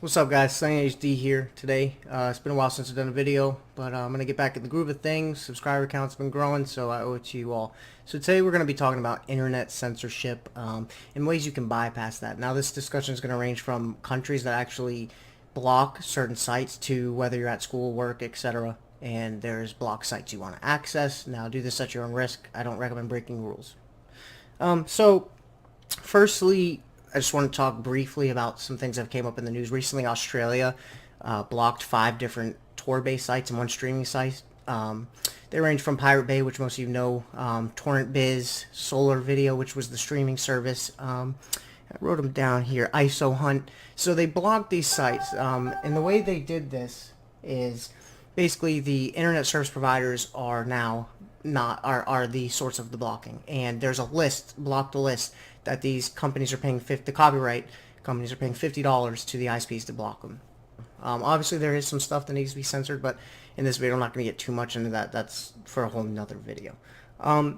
What's up, guys? Sunny HD here today. It's been a while since I've done a video, but I'm going to get back in the groove of things. Subscriber count's been growing, so I owe it to you all. So today we're going to be talking about internet censorship and ways you can bypass that. Now this discussion is going to range from countries that actually block certain sites to whether you're at school, work, etc. And there's block sites you want to access. Now do this at your own risk. I don't recommend breaking rules. So firstly, I just want to talk briefly about some things that came up in the news recently. Australia blocked 5 different Tor-based sites and 1 streaming site. They range from Pirate Bay, which most of you know, Torrent Biz, Solar Video, which was the streaming service. I wrote them down here, ISO Hunt. So they blocked these sites, and the way they did this is basically the internet service providers are now are the source of the blocking, and there's a list, blocked a list that these companies are paying the copyright companies are paying $50 to the ISPs to block them. Obviously there is some stuff that needs to be censored, but in this video I'm not going to get too much into that. That's for a whole nother video.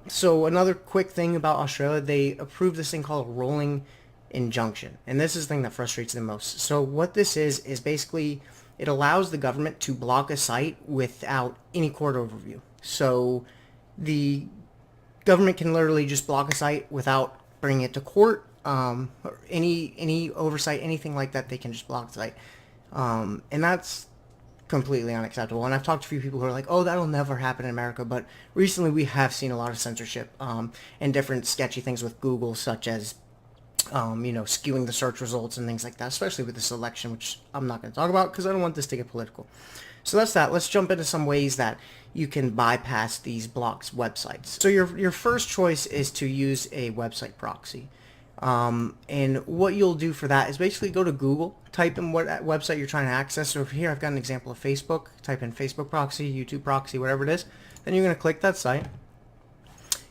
So another quick thing about Australia, they approved this thing called a rolling injunction, and this is the thing that frustrates them most. So what this is basically it allows the government to block a site without any court overview. So the government can literally just block a site without bringing it to court, or any oversight, anything like that. They can just block the site, and that's completely unacceptable. And I've talked to a few people who are like, oh, that'll never happen in America, but recently we have seen a lot of censorship and different sketchy things with Google, such as skewing the search results and things like that, especially with this election, which I'm not going to talk about because I don't want this to get political. So that's that. Let's jump into some ways that you can bypass these blocks websites. So your first choice is to use a website proxy. And what you'll do for that is basically go to Google, type in what website you're trying to access. So here I've got an example of Facebook. Type in Facebook proxy, YouTube proxy, whatever it is. Then you're going to click that site,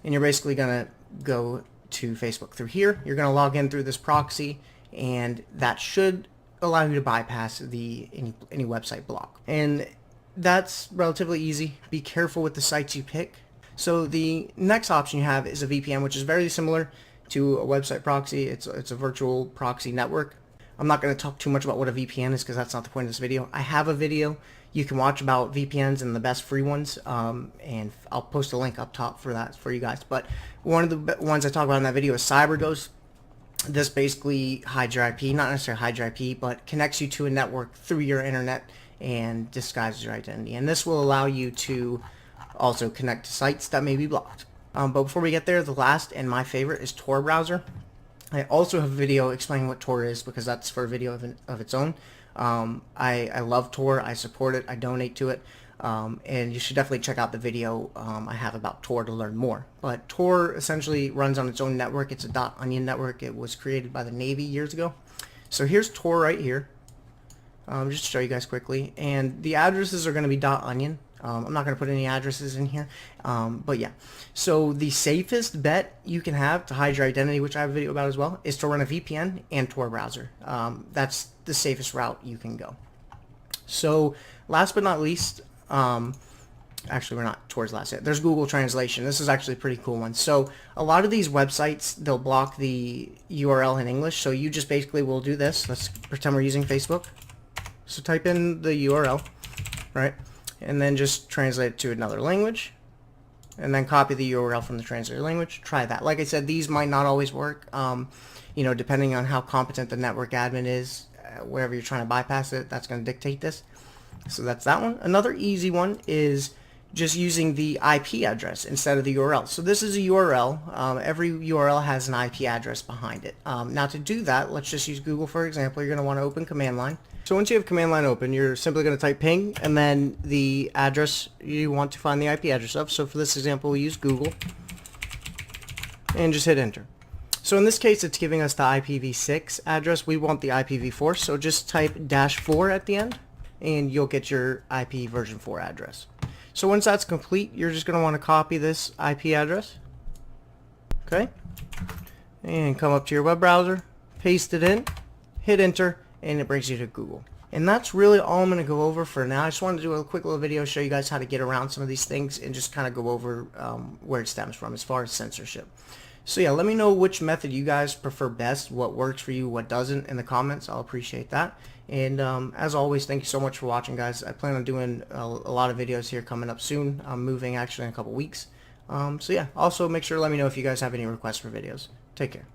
and you're basically going to go to Facebook through here. You're going to log in through this proxy, and that should allow you to bypass any website block. And that's relatively easy. Be careful with the sites you pick. So the next option you have is a VPN, which is very similar to a website proxy. It's a virtual proxy network. I'm not going to talk too much about what a VPN is because that's not the point of this video. I have a video you can watch about VPNs and the best free ones, and I'll post a link up top for that for you guys. But one of the ones I talk about in that video is CyberDose. This basically hides your IP, not necessarily hides your IP, but connects you to a network through your internet and disguises your identity. And this will allow you to also connect to sites that may be blocked. But before we get there, the last and my favorite is Tor browser. I also have a video explaining what Tor is because that's for a video of its own. I love Tor. I support it. I donate to it. And you should definitely check out the video I have about Tor to learn more. But Tor essentially runs on its own network. It's a .onion network. It was created by the Navy years ago. So here's Tor right here. Just to show you guys quickly. And the addresses are going to be .onion. I'm not going to put any addresses in here. But yeah. So the safest bet you can have to hide your identity, which I have a video about as well, is to run a VPN and Tor browser. That's the safest route you can go. So last but not least, actually we're not Tor's last yet. There's Google Translation. This is actually a pretty cool one. So a lot of these websites, they'll block the URL in English. So you just basically will do this. Let's pretend we're using Facebook. So type in the URL, right? And then just translate it to another language. And then copy the URL from the translated language. Try that. Like I said, these might not always work. Depending on how competent the network admin is, wherever you're trying to bypass it, that's going to dictate this. So that's that one. Another easy one is just using the IP address instead of the URL. So this is a URL. Every URL has an IP address behind it. Now to do that, let's just use Google for example. You're going to want to open command line. So once you have command line open, you're simply going to type ping and then the address you want to find the IP address of. So for this example, we use Google and just hit enter. So in this case, it's giving us the IPv6 address. We want the IPv4, so just type -4 at the end and you'll get your IP version 4 address. So once that's complete, you're just going to want to copy this IP address. Okay? And come up to your web browser, paste it in, hit enter, and it brings you to Google. And that's really all I'm going to go over for now. I just wanted to do a quick little video, show you guys how to get around some of these things and just kind of go over where it stems from as far as censorship. So yeah, let me know which method you guys prefer best, what works for you, what doesn't in the comments. I'll appreciate that. And as always, thank you so much for watching, guys. I plan on doing a lot of videos here coming up soon. I'm moving actually in a couple weeks. So yeah, also make sure to let me know if you guys have any requests for videos. Take care.